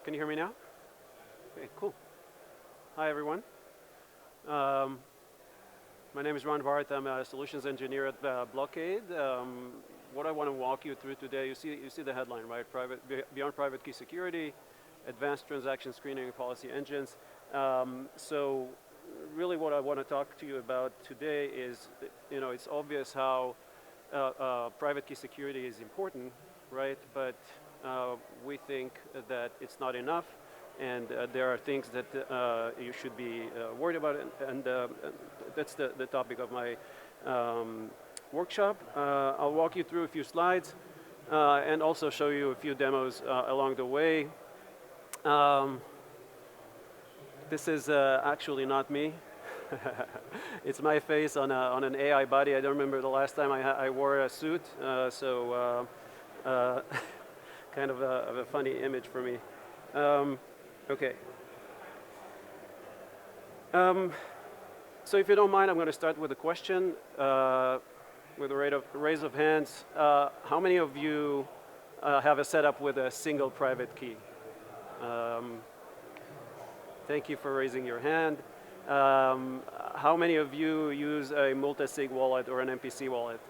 Can you hear me now? Okay, cool. Hi, everyone. My name is Barth. I'm a solutions engineer at Blockaid. What I want to walk you through today, you see the headline, right? Beyond private key security, advanced transaction screening and policy engines. So really what I want to talk to you about today is, it's obvious how private key security is important, right? But we think that it's not enough, and there are things that you should be worried about, and that's the topic of my workshop. I'll walk you through a few slides and also show you a few demos along the way. This is actually not me. It's my face on an AI body. I don't remember the last time I wore a suit, so kind of a funny image for me. Okay. So if you don't mind, I'm going to start with a question with a raise of hands. How many of you have a setup with a single private key? Thank you for raising your hand. How many of you use a multisig wallet or an MPC wallet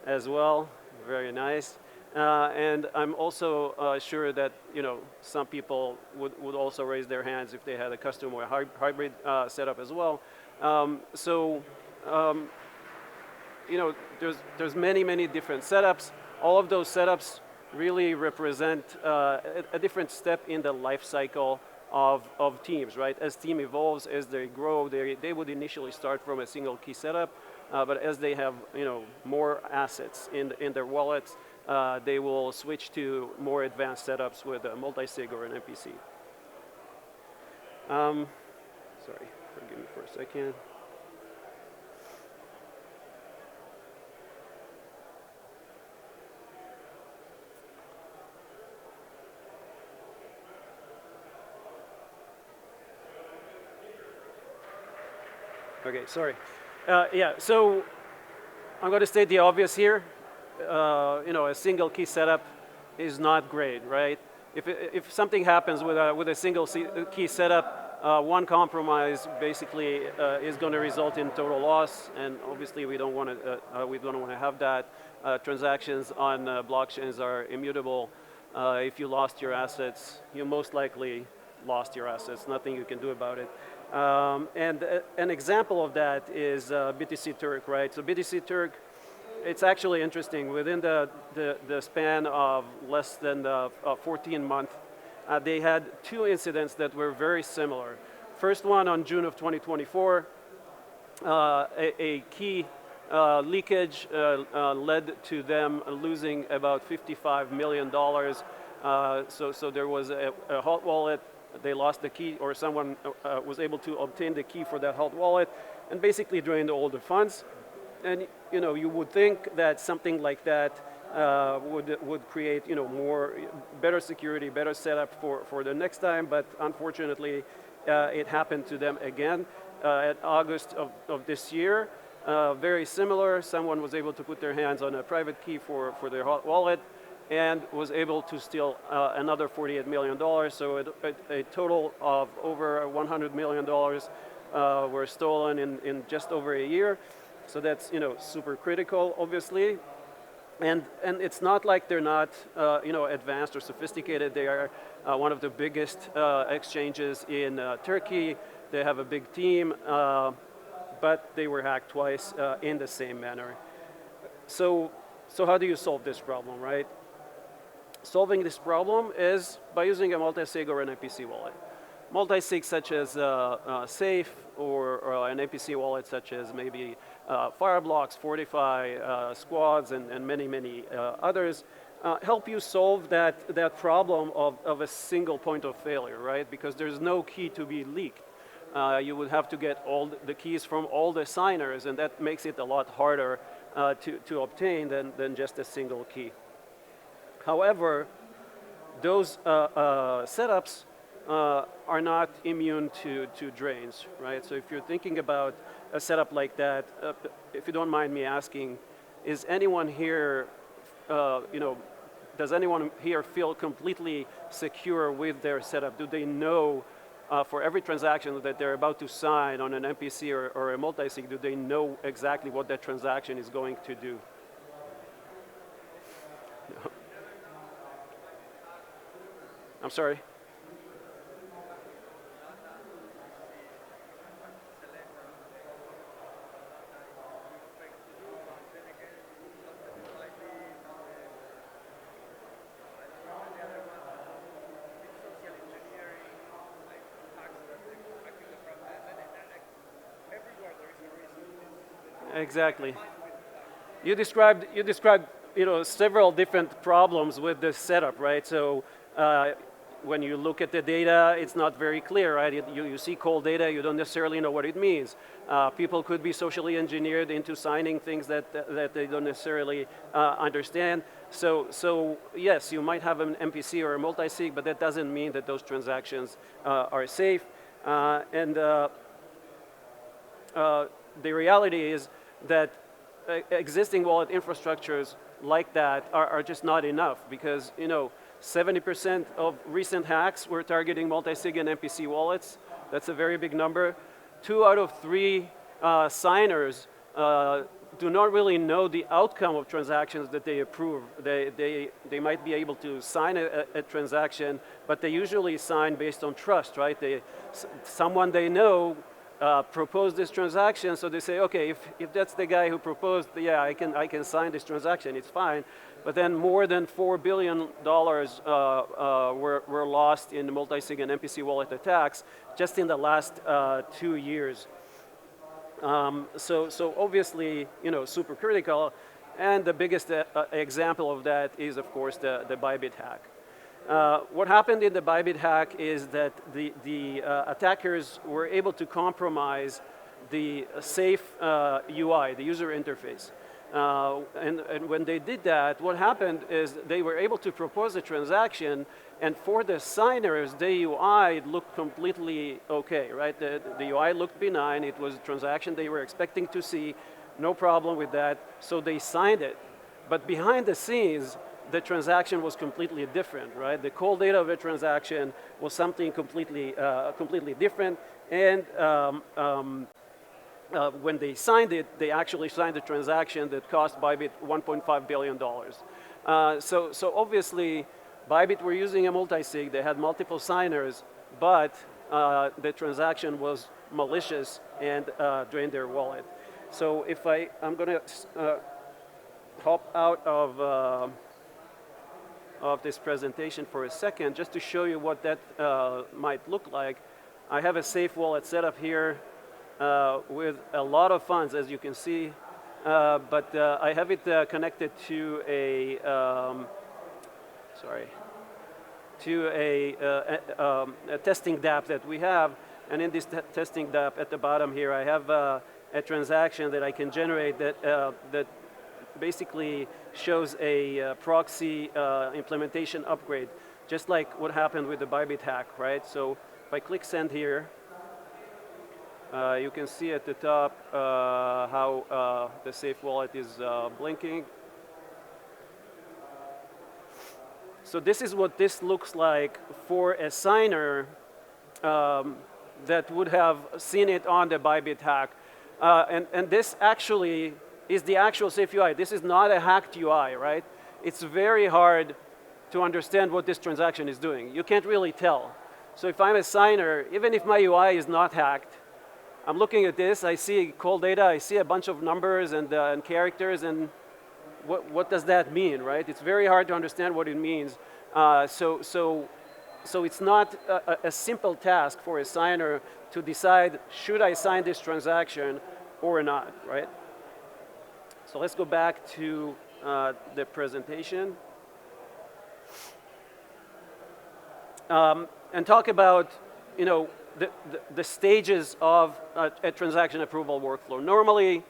as well? Very nice. And I'm also sure that some people would also raise their hands if they had a custom or a hybrid setup as well. There's many different setups. All of those setups really represent a different step in the life cycle of teams, right? As team evolves, as they grow, they would initially start from a single key setup, but as they have more assets in their wallets, they will switch to more advanced setups with a multisig or an MPC. Sorry, forgive me for a second. Okay, sorry. Yeah, so I'm going to state the obvious here. A single key setup is not great, right? If something happens with a single key setup, one compromise basically is going to result in total loss, and obviously we don't want to have that. Transactions on blockchains are immutable. If you lost your assets, you most likely lost your assets. Nothing you can do about it. And an example of that is BTC Turk, right? So BTC Turk, it's actually interesting. Within the span of less than 14 months, they had two incidents that were very similar. First one on June of 2024, a key leakage led to them losing about $55 million. So there was a hot wallet. They lost the key, or someone was able to obtain the key for that hot wallet and basically drained all the funds. And you would think that something like that would create better security, better setup for the next time. But unfortunately, it happened to them again at August of this year. Very similar. Someone was able to put their hands on a private key for their hot wallet and was able to steal another $48 million. So a total of over $100 million were stolen in just over a year. So that's super critical, obviously. And it's not like they're not advanced or sophisticated. They are one of the biggest exchanges in Turkey. They have a big team, but they were hacked twice in the same manner. So how do you solve this problem, right? Solving this problem is by using a multisig or an MPC wallet. Multisig such as Safe or an MPC wallet such as maybe Fireblocks, Fortify, Squads, and many others help you solve that problem of a single point of failure, right? Because there's no key to be leaked. You would have to get all the keys from all the signers, and that makes it a lot harder to obtain than just a single key. However, those setups are not immune to drains, right? So if you're thinking about a setup like that, if you don't mind me asking, is anyone here, does anyone here feel completely secure with their setup? Do they know for every transaction that they're about to sign on an MPC or a multisig, do they know exactly what that transaction is going to do? No. I'm sorry? Exactly. You described several different problems with this setup, right? So when you look at the data, it's not very clear, right? You see cold data, you don't necessarily know what it means. People could be socially engineered into signing things that they don't necessarily understand. So yes, you might have an MPC or a multisig, but that doesn't mean that those transactions are safe. The reality is that existing wallet infrastructures like that are just not enough, because 70% of recent hacks were targeting multisig and MPC wallets. That's a very big number. 2 out of 3 signers do not really know the outcome of transactions that they approve. They might be able to sign a transaction, but they usually sign based on trust, right? Someone they know proposed this transaction, so they say, okay, if that's the guy who proposed, yeah, I can sign this transaction, it's fine. But then more than $4 billion were lost in multisig and MPC wallet attacks just in the last 2 years. So obviously, super critical, and the biggest example of that is, of course, the Bybit hack. What happened in the Bybit hack is that the attackers were able to compromise the safe UI, the user interface. And when they did that, what happened is they were able to propose a transaction, and for the signers, the UI looked completely okay, right? The UI looked benign. It was a transaction they were expecting to see, no problem with that, so they signed it. But behind the scenes, the transaction was completely different, right? The cold data of the transaction was something completely different, and when they signed it, they actually signed a transaction that cost Bybit $1.5 billion. So obviously, Bybit were using a multisig. They had multiple signers, but the transaction was malicious and drained their wallet. So if I'm going to hop out of this presentation for a second, just to show you what that might look like. I have a safe wallet set up here with a lot of funds, as you can see, but I have it connected to a testing dApp that we have, and in this testing dApp at the bottom here, I have a transaction that I can generate that basically shows a proxy implementation upgrade, just like what happened with the Bybit hack, right? So if I click send here, you can see at the top how the safe wallet is blinking. So this is what this looks like for a signer that would have seen it on the Bybit hack. And this actually is the actual safe UI. This is not a hacked UI, right? It's very hard to understand what this transaction is doing. You can't really tell. So if I'm a signer, even if my UI is not hacked, I'm looking at this, I see cold data, I see a bunch of numbers and characters, and what does that mean, right? It's very hard to understand what it means. So it's not a simple task for a signer to decide, should I sign this transaction or not, right? So let's go back to the presentation and talk about, the stages of a transaction approval workflow. Normally,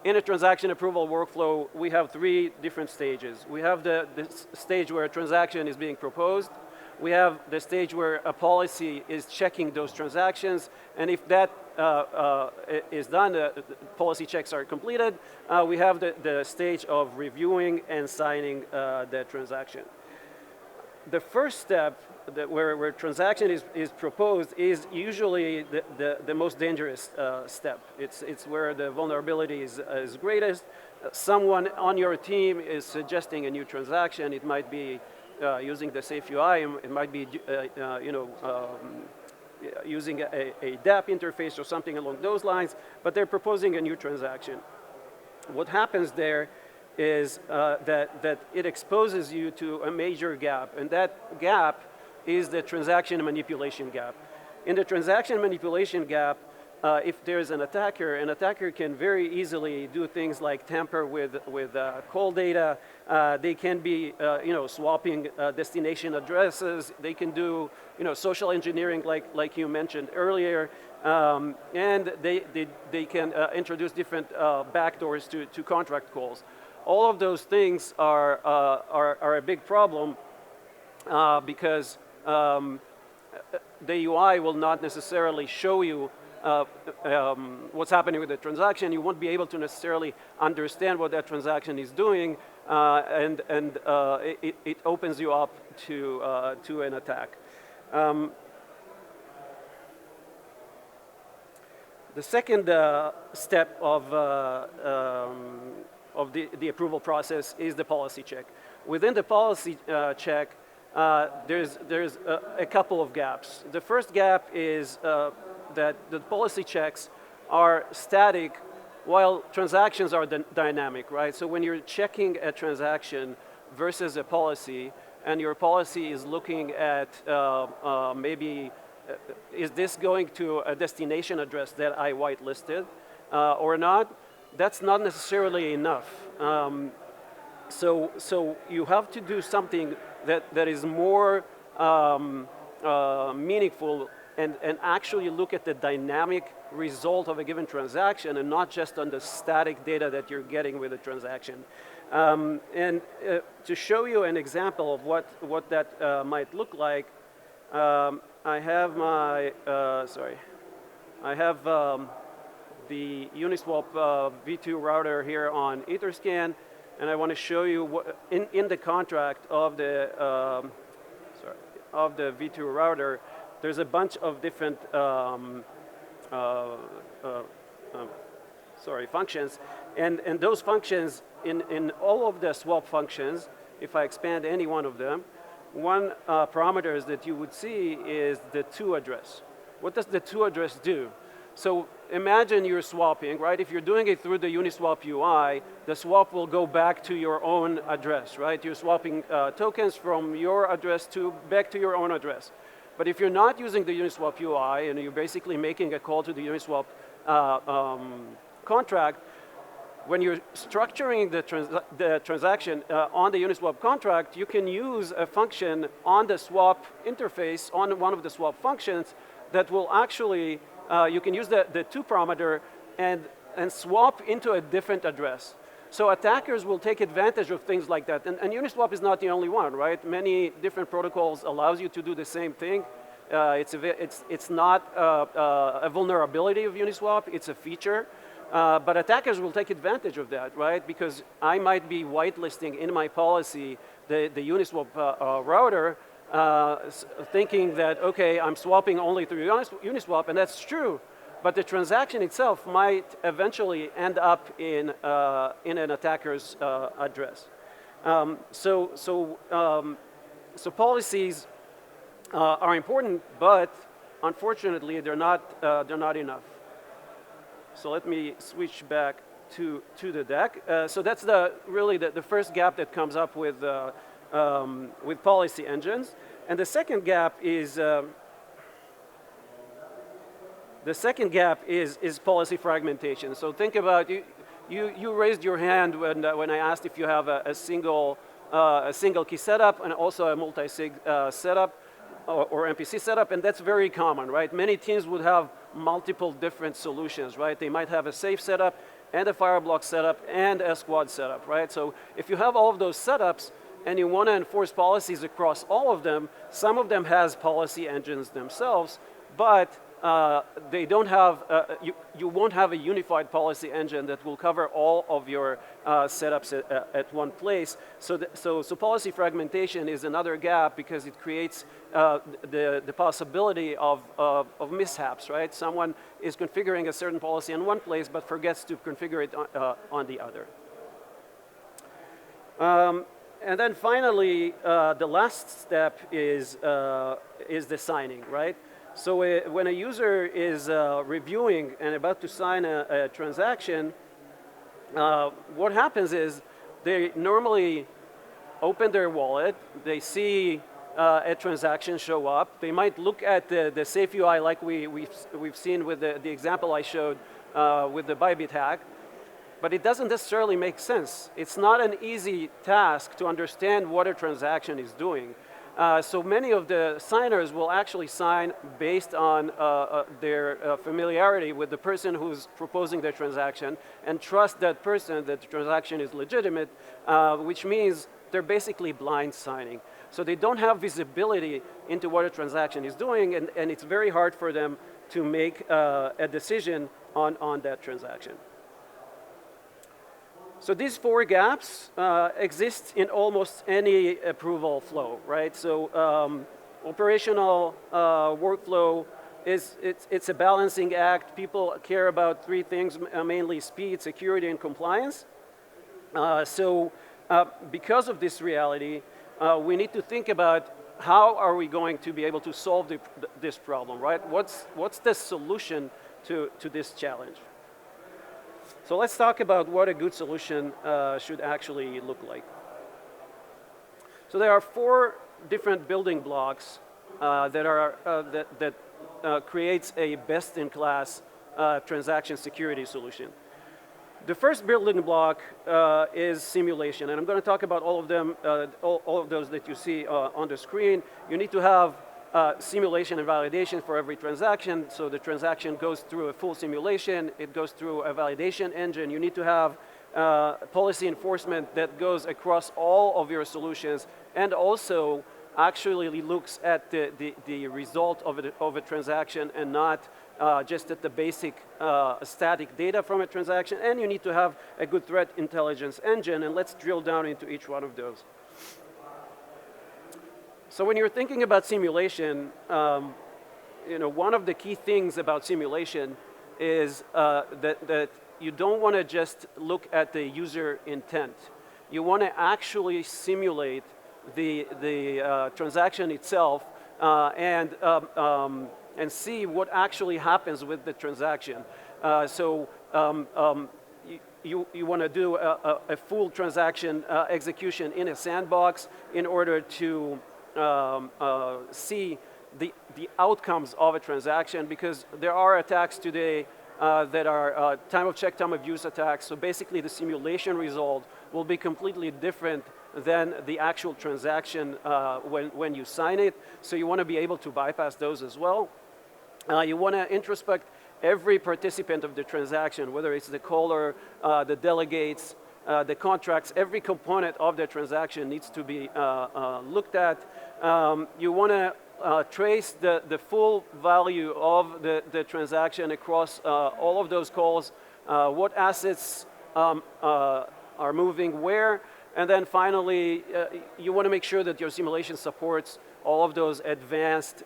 in a transaction approval workflow, we have 3 different stages. We have the stage where a transaction is being proposed. We have the stage where a policy is checking those transactions, and if that is done, the policy checks are completed, we have the stage of reviewing and signing the transaction. the first step where transaction is proposed is usually the most dangerous step. It's where the vulnerability is greatest. Someone on your team is suggesting a new transaction. It might be using the safe UI. It might be using a DApp interface or something along those lines, but they're proposing a new transaction. What happens there is that it exposes you to a major gap, and that gap is the transaction manipulation gap. In the transaction manipulation gap, if there's an attacker can very easily do things like tamper with call data. They can be swapping destination addresses. They can do social engineering like you mentioned earlier, and they can introduce different backdoors to contract calls. All of those things are a big problem because the UI will not necessarily show you what's happening with the transaction. You won't be able to necessarily understand what that transaction is doing, and it opens you up to an attack. The second step of the approval process is the policy check. Within the policy check, there's a couple of gaps. The first gap is that the policy checks are static while transactions are dynamic, right? So when you're checking a transaction versus a policy, and your policy is looking at maybe, is this going to a destination address that I whitelisted or not? That's not necessarily enough. So you have to do something that is more meaningful and actually look at the dynamic result of a given transaction and not just on the static data that you're getting with the transaction. To show you an example of what that might look like, I have my, the Uniswap V2 router here on Etherscan, and I want to show you what, in the contract of the V2 router, there's a bunch of different functions, and those functions in all of the swap functions, if I expand any one of them, one parameters that you would see is the to address. What does the to address do? So imagine you're swapping, right? If you're doing it through the Uniswap UI, the swap will go back to your own address, right? You're swapping tokens from your address back to your own address. But if you're not using the Uniswap UI and you're basically making a call to the Uniswap contract, when you're structuring the transaction on the Uniswap contract, you can use a function on the swap interface, on one of the swap functions, that will actually, you can use the to parameter and swap into a different address. So attackers will take advantage of things like that. And Uniswap is not the only one, right? Many different protocols allows you to do the same thing. It's not a vulnerability of Uniswap, it's a feature. But attackers will take advantage of that, right? Because I might be whitelisting in my policy the Uniswap router, thinking that, okay, I'm swapping only through Uniswap, and that's true. But the transaction itself might eventually end up in an attacker's address. So policies are important, but unfortunately they're not enough. So let me switch back to the deck. So that's really the first gap that comes up with policy engines, and the second gap is. The second gap is policy fragmentation. So think about, you raised your hand when I asked if you have a single key setup and also a multisig setup or MPC setup, and that's very common, right? Many teams would have multiple different solutions, right? They might have a safe setup and a Fireblock setup and a squad setup, right? So if you have all of those setups and you want to enforce policies across all of them, some of them has policy engines themselves, but they don't have, you won't have a unified policy engine that will cover all of your setups at one place. So policy fragmentation is another gap because it creates the possibility of mishaps, right? Someone is configuring a certain policy in one place but forgets to configure it on the other. And then finally, the last step is the signing, right? So when a user is reviewing and about to sign a transaction, what happens is they normally open their wallet, they see a transaction show up, they might look at the safe UI like we've seen with the example I showed with the Bybit hack, but it doesn't necessarily make sense. It's not an easy task to understand what a transaction is doing. So many of the signers will actually sign based on their familiarity with the person who's proposing the transaction and trust that person that the transaction is legitimate, which means they're basically blind signing. So they don't have visibility into what a transaction is doing, and it's very hard for them to make a decision on that transaction. So these four gaps exist in almost any approval flow, right? So operational workflow it's a balancing act. People care about three things, mainly speed, security, and compliance. Because of this reality, we need to think about how are we going to be able to solve this problem, right? What's the solution to this challenge? So let's talk about what a good solution should actually look like. So there are four different building blocks that creates a best-in-class transaction security solution. The first building block is simulation, and I'm going to talk about all of them, all of those that you see on the screen. You need to have simulation and validation for every transaction. So the transaction goes through a full simulation. It goes through a validation engine. You need to have policy enforcement that goes across all of your solutions and also actually looks at the result of a transaction and not just at the basic static data from a transaction. And you need to have a good threat intelligence engine. And let's drill down into each one of those. So when you're thinking about simulation, one of the key things about simulation is that you don't want to just look at the user intent. You want to actually simulate the transaction itself and see what actually happens with the transaction. You want to do a full transaction execution in a sandbox in order to see the outcomes of a transaction, because there are attacks today that are time of check, time of use attacks. So basically the simulation result will be completely different than the actual transaction when you sign it. So you want to be able to bypass those as well. You want to introspect every participant of the transaction, whether it's the caller, the delegates, the contracts. Every component of the transaction needs to be looked at. You want to trace the full value of the transaction across all of those calls, what assets are moving where, and then finally, you want to make sure that your simulation supports all of those advanced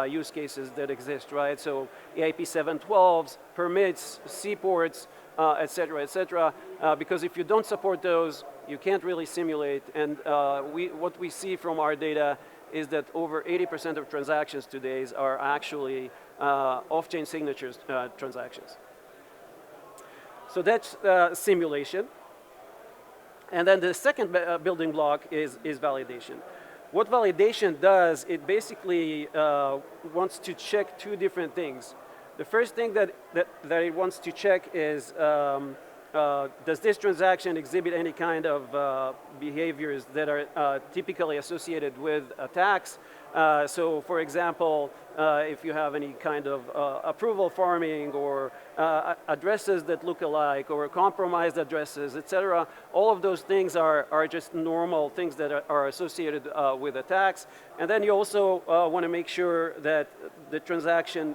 use cases that exist, right? So EIP 712s, permits, seaports, et cetera, because if you don't support those, you can't really simulate. And what we see from our data is that over 80% of transactions today are actually off-chain signatures transactions. So that's simulation. And then the second building block is validation. What validation does, it basically wants to check two different things. The first thing that it wants to check is does this transaction exhibit any kind of behaviors that are typically associated with attacks? So for example, if you have any kind of approval farming or addresses that look alike or compromised addresses, etc., all of those things are just normal things that are associated with attacks. And then you also want to make sure that the transaction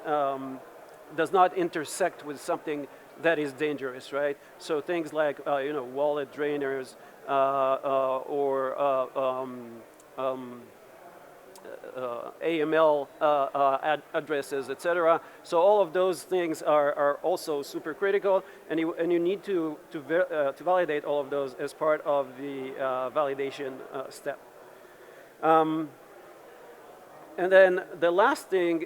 does not intersect with something that is dangerous, right? So things like wallet drainers or AML addresses, etc. So all of those things are also super critical, and you need to validate all of those as part of the validation step. And then the last thing,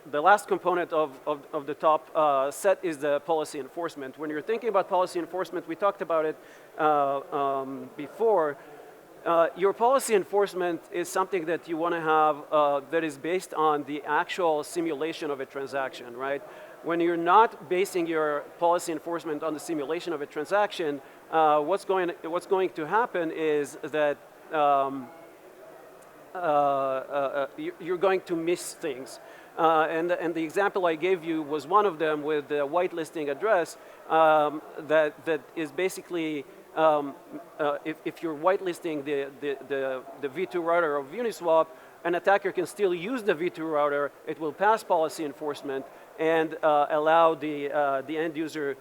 the last component of the top set is the policy enforcement. When you're thinking about policy enforcement, we talked about it before. Your policy enforcement is something that you want to have that is based on the actual simulation of a transaction, right? When you're not basing your policy enforcement on the simulation of a transaction, what's going to happen is that you're going to miss things. And the example I gave you was one of them with the whitelisting address that is basically if you're whitelisting the V2 router of Uniswap, an attacker can still use the V2 router. It will pass policy enforcement and allow the end user,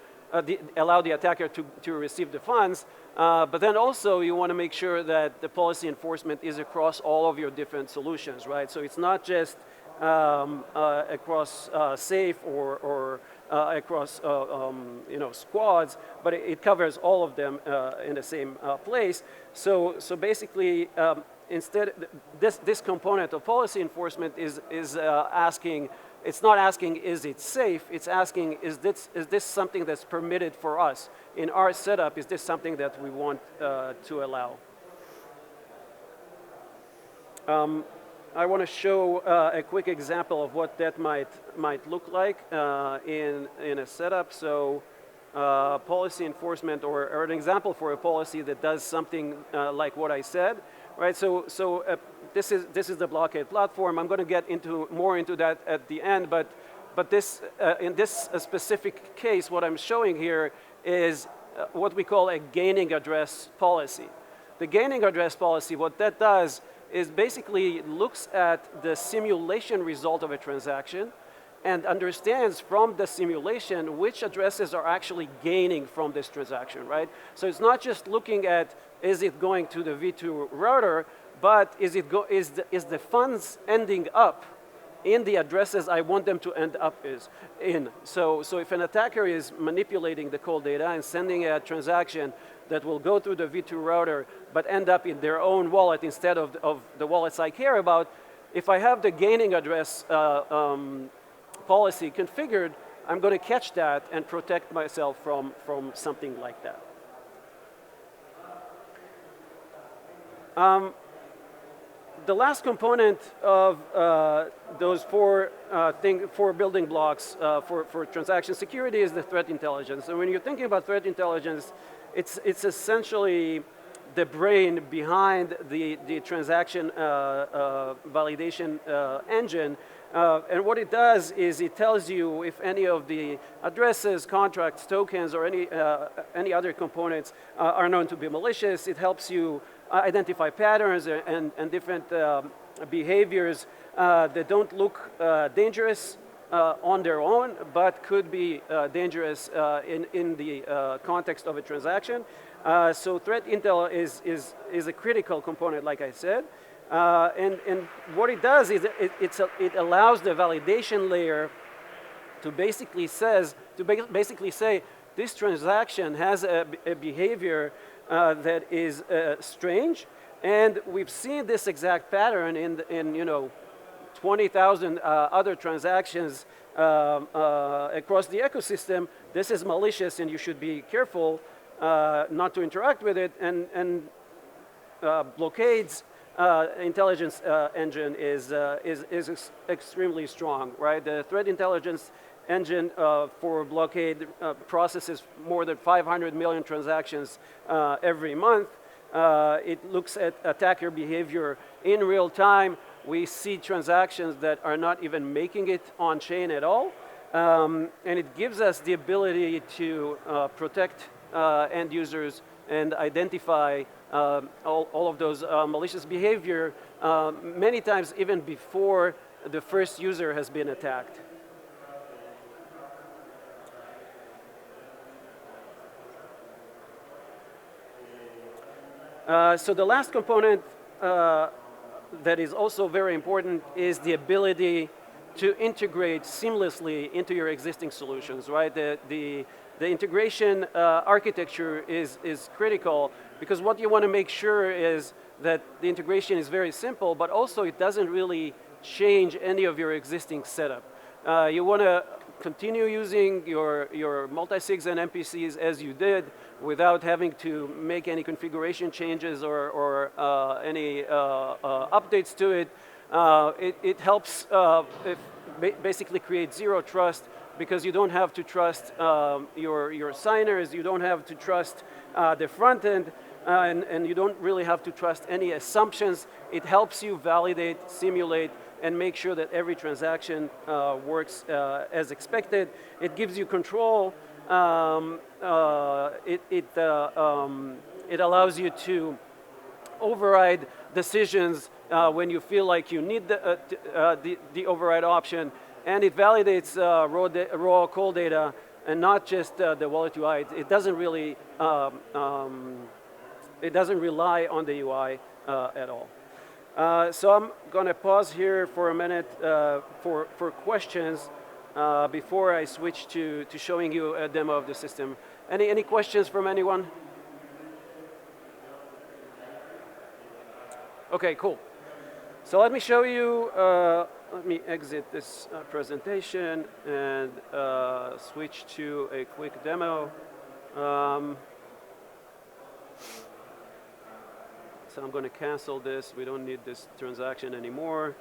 allow the attacker to receive the funds. But then also you want to make sure that the policy enforcement is across all of your different solutions, right? So it's not just across safe or across squads, but it covers all of them in the same place. So basically, instead, this component of policy enforcement is asking. It's not asking, is it safe? It's asking, is this something that's permitted for us in our setup? Is this something that we want to allow? I want to show a quick example of what that might look like in a setup. So policy enforcement, or an example for a policy that does something like what I said, right? So this is the Blockaid platform. I'm going to get more into that at the end, but this in this specific case, what I'm showing here is what we call a gaining address policy. The gaining address policy, what that does is basically looks at the simulation result of a transaction and understands from the simulation which addresses are actually gaining from this transaction, right? So it's not just looking at, is it going to the V2 router, but is the funds ending up in the addresses I want them to end up in. So if an attacker is manipulating the call data and sending a transaction that will go through the V2 router but end up in their own wallet instead of the wallets I care about, if I have the gaining address policy configured, I'm going to catch that and protect myself from something like that. The last component of those four building blocks for transaction security is the threat intelligence. And when you're thinking about threat intelligence, it's essentially the brain behind the transaction validation engine. And what it does is it tells you if any of the addresses, contracts, tokens, or any other components are known to be malicious. It helps you identify patterns and different behaviors that don't look dangerous on their own, but could be dangerous in the context of a transaction. So threat intel is a critical component, like I said. And what it does is it allows the validation layer to basically say this transaction has a behavior that is strange, and we've seen this exact pattern in 20,000 other transactions across the ecosystem. This is malicious, and you should be careful not to interact with it. And Blockaid's intelligence engine is extremely strong, right? The threat intelligence engine for Blockaid processes more than 500 million transactions every month. It looks at attacker behavior in real time. We see transactions that are not even making it on chain at all. And it gives us the ability to protect end users and identify all of those malicious behavior many times even before the first user has been attacked. So the last component that is also very important is the ability to integrate seamlessly into your existing solutions, right? The integration architecture is critical because what you want to make sure is that the integration is very simple, but also it doesn't really change any of your existing setup. You want to continue using your multisigs and MPCs as you did without having to make any configuration changes or any updates to it. It helps basically create zero trust because you don't have to trust your signers, you don't have to trust the front end, and you don't really have to trust any assumptions. It helps you validate, simulate, and make sure that every transaction works as expected. It gives you control. It allows you to override decisions when you feel like you need the override option, and it validates raw call data and not just the wallet UI. It doesn't really it doesn't rely on the UI at all. So I'm going to pause here for a minute for questions before I switch to showing you a demo of the system. Any questions from anyone? Okay, cool. So let me show you, let me exit this presentation and switch to a quick demo. So I'm going to cancel this. We don't need this transaction anymore.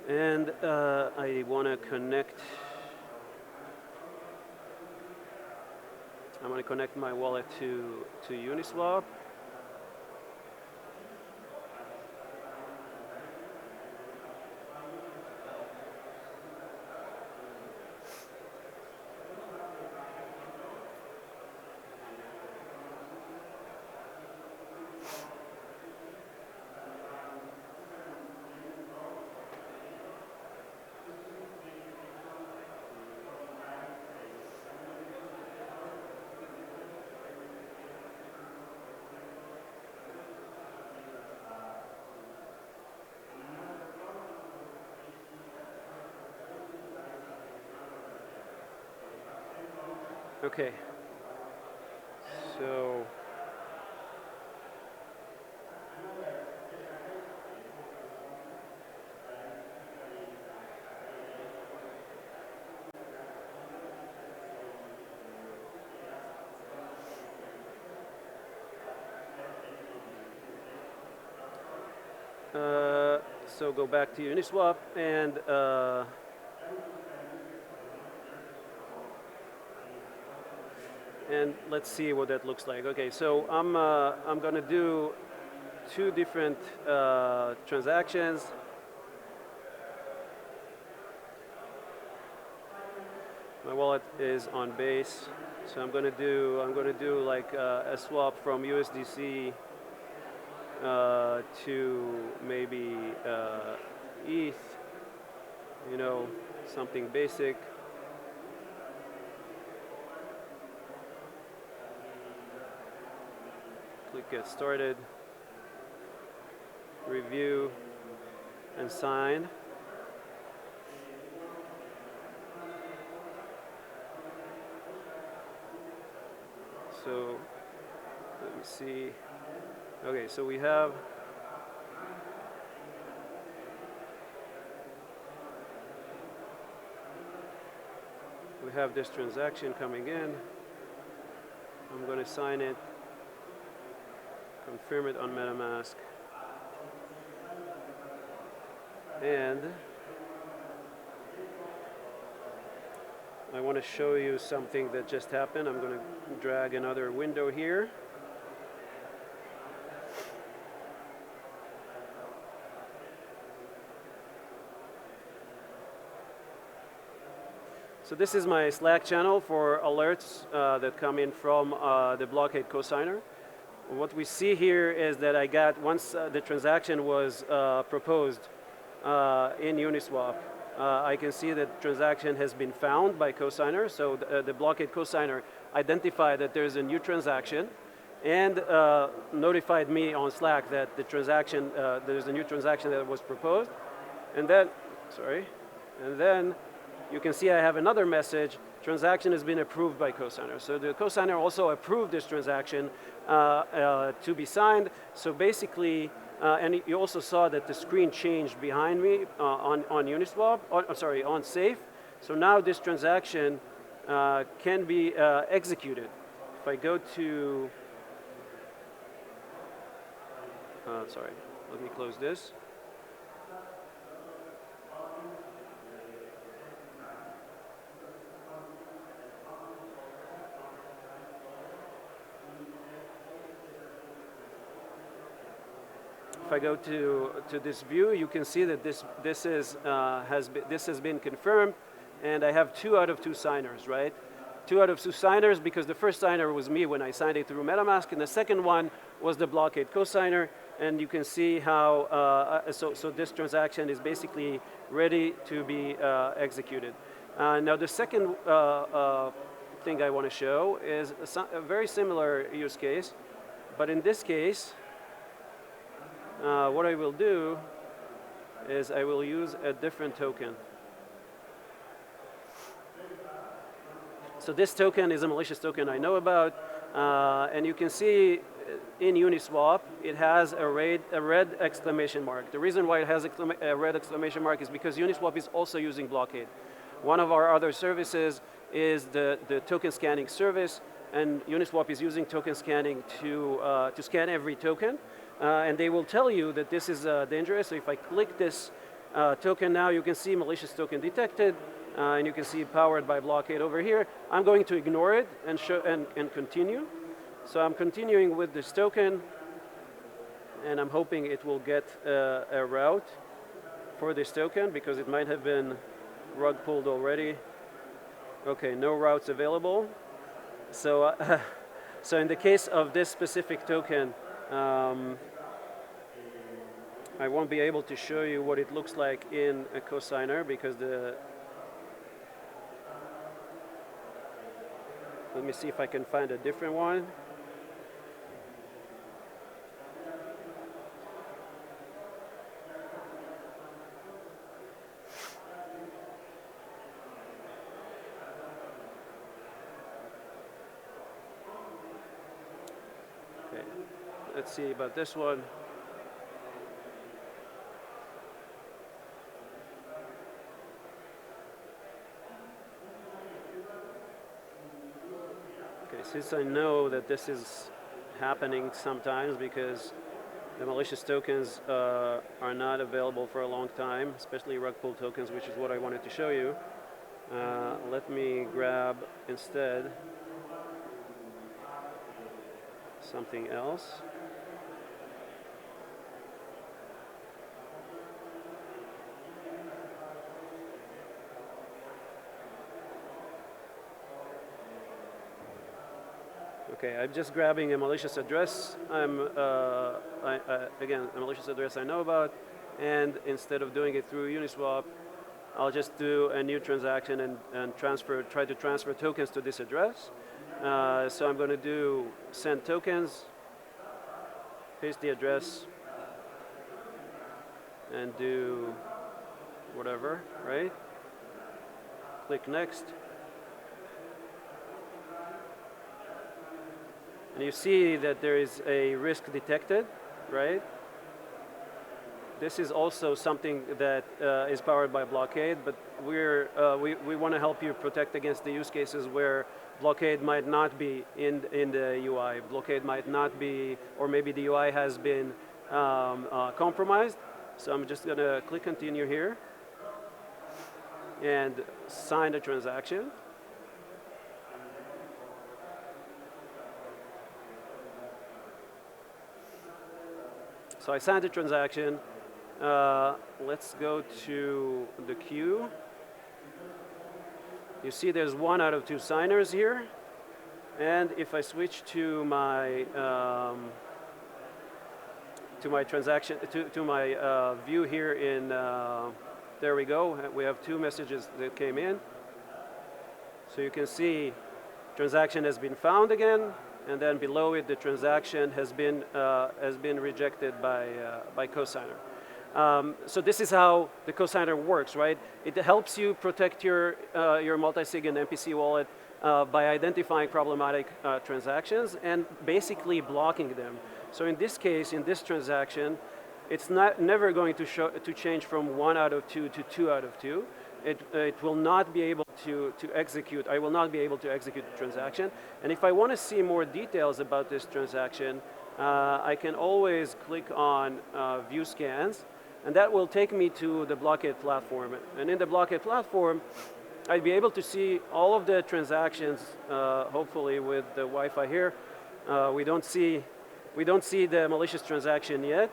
And I want to connect. I'm going to connect my wallet to Uniswap. Okay, so go back to Uniswap and let's see what that looks like. Okay, so I'm going to do two different transactions. My wallet is on base, so I'm going to do like a swap from USDC to maybe ETH. You know, something basic. Click Get Started, review, and sign. So let me see. Okay, so we have this transaction coming in. I'm going to sign it. Confirm it on MetaMask, and I want to show you something that just happened. I'm going to drag another window here. So this is my Slack channel for alerts that come in from the Blockaid cosigner. What we see here is that I got, once the transaction was proposed in Uniswap, I can see that transaction has been found by cosigner. So the Blockaid cosigner identified that there's a new transaction and notified me on Slack that the transaction, there's a new transaction that was proposed. And then, you can see I have another message, transaction has been approved by cosigner. So the cosigner also approved this transaction to be signed. So basically, and you also saw that the screen changed behind me on Uniswap, on Safe. So now this transaction can be executed. If I go to, let me close this. If I go to this view, you can see that this has been confirmed, and I have 2 out of 2 signers, right? 2 out of 2 signers because the first signer was me when I signed it through MetaMask, and the second one was the Blockaid cosigner, and you can see how so this transaction is basically ready to be executed. Now the second thing I want to show is a very similar use case, but in this case. What I will do is I will use a different token. So this token is a malicious token I know about, and you can see in Uniswap it has a red exclamation mark. The reason why it has a red exclamation mark is because Uniswap is also using Blockaid. One of our other services is the token scanning service, and Uniswap is using token scanning to scan every token. And they will tell you that this is dangerous. So if I click this token now, you can see malicious token detected, and you can see powered by Blockaid over here. I'm going to ignore it and continue. So I'm continuing with this token, and I'm hoping it will get a route for this token because it might have been rug pulled already. Okay, no routes available. So, so in the case of this specific token, I won't be able to show you what it looks like in a cosigner because let me see if I can find a different one. Okay, let's see about this one. Since I know that this is happening sometimes because the malicious tokens are not available for a long time, especially rug pull tokens, which is what I wanted to show you, let me grab instead something else. Okay, I'm just grabbing a malicious address. Again, a malicious address I know about, and instead of doing it through Uniswap, I'll just do a new transaction and try to transfer tokens to this address. So I'm going to do send tokens, paste the address, and do whatever, right? Click next. And you see that there is a risk detected, right? This is also something that is powered by Blockaid, but we want to help you protect against the use cases where Blockaid might not be in the UI. Blockaid might not be, or maybe the UI has been compromised. So I'm just going to click continue here and sign the transaction. So I signed the transaction. Let's go to the queue. You see there's 1 out of 2 signers here. And if I switch to my transaction, to my view here in, there we go. We have 2 messages that came in. So you can see transaction has been found again, and then below it the transaction has been rejected by cosigner. So this is how the cosigner works, right? It helps you protect your multisig and MPC wallet by identifying problematic transactions and basically blocking them. So in this case, in this transaction, it's never going to change from 1 out of 2 to 2 out of 2. It will not be able to execute. I will not be able to execute the transaction. And if I want to see more details about this transaction, I can always click on View Scans, and that will take me to the Blockaid platform. And in the Blockaid platform, I'd be able to see all of the transactions, hopefully with the Wi-Fi here. We don't see the malicious transaction yet,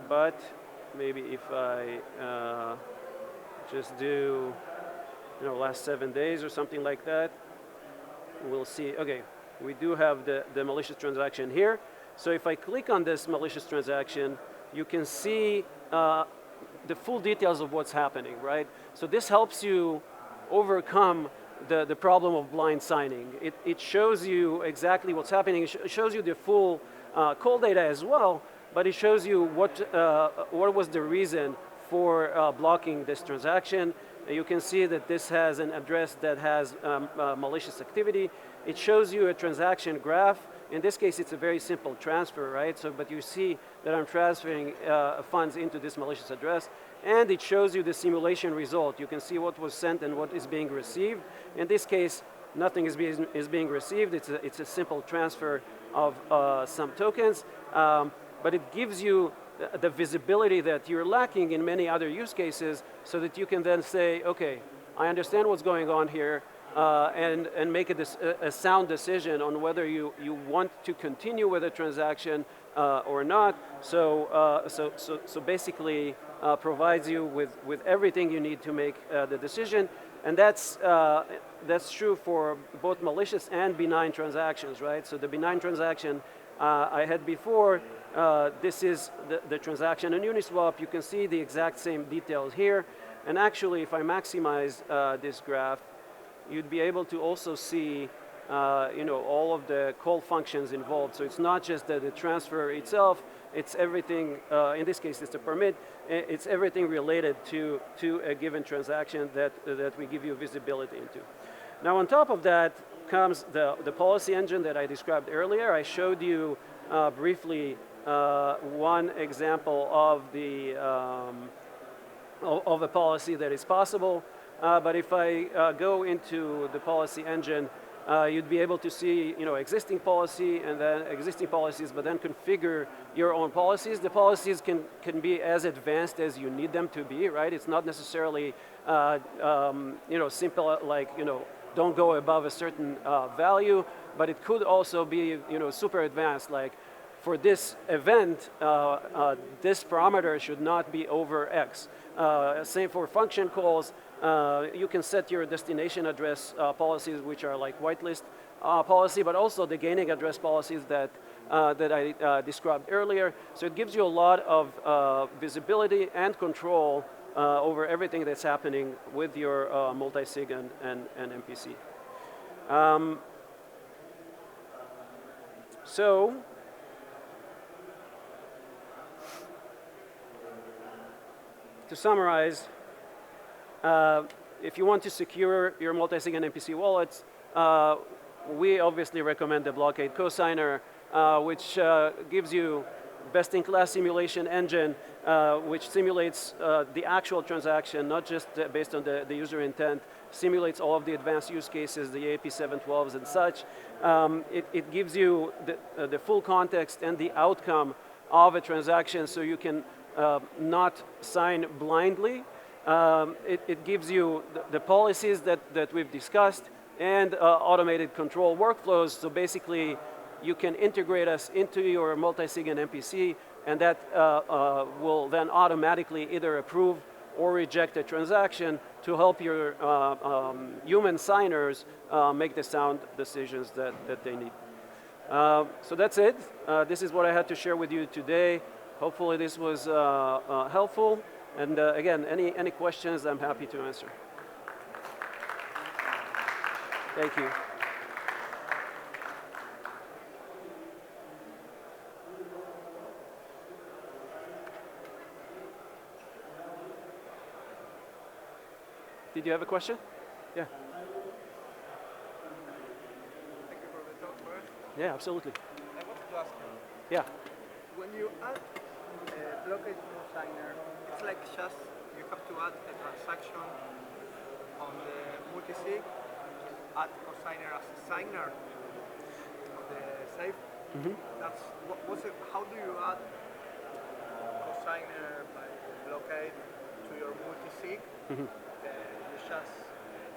but maybe if I just do, last 7 days or something like that, we'll see. Okay, we do have the malicious transaction here. So if I click on this malicious transaction, you can see the full details of what's happening, right? So this helps you overcome the problem of blind signing. It shows you exactly what's happening. It shows you the full call data as well, but it shows you what was the reason for blocking this transaction. You can see that this has an address that has malicious activity. It shows you a transaction graph. In this case, it's a very simple transfer, right? So, but you see that I'm transferring funds into this malicious address, and it shows you the simulation result. You can see what was sent and what is being received. In this case, nothing is being received. It's a simple transfer of some tokens, but it gives you the visibility that you're lacking in many other use cases, so that you can then say, okay, I understand what's going on here, and make a sound decision on whether you want to continue with a transaction or not. So basically provides you with everything you need to make the decision, and that's true for both malicious and benign transactions, right? So the benign transaction I had before, this is the transaction in Uniswap. You can see the exact same details here, and actually if I maximize this graph, you'd be able to also see all of the call functions involved. So it's not just the transfer itself, it's everything, in this case it's a permit, it's everything related to a given transaction that we give you visibility into. Now on top of that comes the policy engine that I described earlier. I showed you briefly one example of a policy that is possible. But if I go into the policy engine, you'd be able to see, existing policy and then existing policies, but then configure your own policies. The policies can be as advanced as you need them to be, right? It's not necessarily, simple, like, don't go above a certain value, but it could also be, super advanced, like, for this event, this parameter should not be over X. Same for function calls. You can set your destination address policies, which are like whitelist policy, but also the gaining address policies that I described earlier. So it gives you a lot of visibility and control over everything that's happening with your multisig and MPC. So to summarize, if you want to secure your multisig and MPC wallets, we obviously recommend the Blockaid cosigner, which gives you best-in-class simulation engine, which simulates the actual transaction, not just based on the user intent, simulates all of the advanced use cases, the AP712s and such. It gives you the full context and the outcome of a transaction, so you can not sign blindly. It gives you the policies that we've discussed and automated control workflows. So basically, you can integrate us into your multisig and MPC, and that will then automatically either approve or reject a transaction to help your human signers make the sound decisions that they need. So that's it. This is what I had to share with you today. Hopefully this was helpful. And again, any questions, I'm happy to answer. Thank you. Did you have a question? Yeah. Thank you for the talk, Barth. Yeah, absolutely. I wanted to ask you, Yeah. when you add a Blockaid cosigner, it's like just you have to add a transaction on the multisig, add cosigner as a signer of the safe. That's what's it, how do you add cosigner by Blockaid to your multisig? You just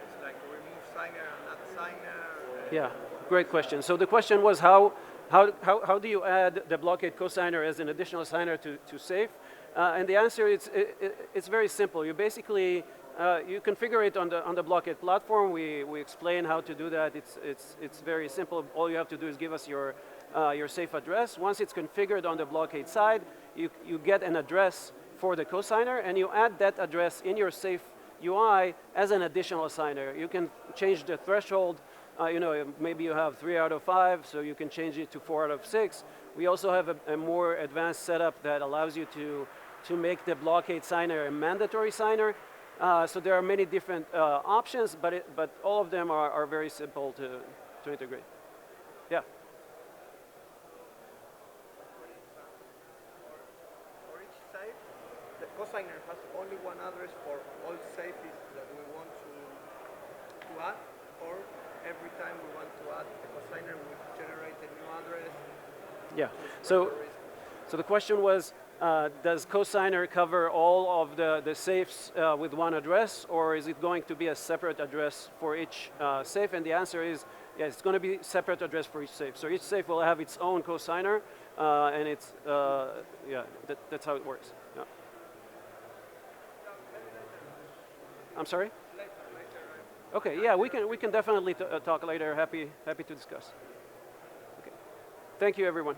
it's like remove signer and add signer. Yeah, great question. So the question was how do you add the Blockaid cosigner as an additional signer to Safe? And the answer is it's very simple. You basically you configure it on the Blockaid platform. We explain how to do that. It's very simple. All you have to do is give us your Safe address. Once it's configured on the Blockaid side, you get an address for the cosigner, and you add that address in your Safe UI as an additional signer. You can change the threshold. Maybe you have 3 out of 5, so you can change it to 4 out of 6. We also have a more advanced setup that allows you to make the Blockaid signer a mandatory signer. So there are many different options, but all of them are very simple to integrate. Yeah. For each safe, the cosigner has only one address for all safes that we want to add, or every time we want to add the cosigner, we generate a new address. Yeah. So the question was, does cosigner cover all of the safes with one address, or is it going to be a separate address for each safe? And the answer is, yeah, it's going to be separate address for each safe. So each safe will have its own cosigner, and it's that's how it works. Yeah. I'm sorry? Later. Okay, yeah, we can definitely talk later. Happy to discuss. Okay. Thank you, everyone.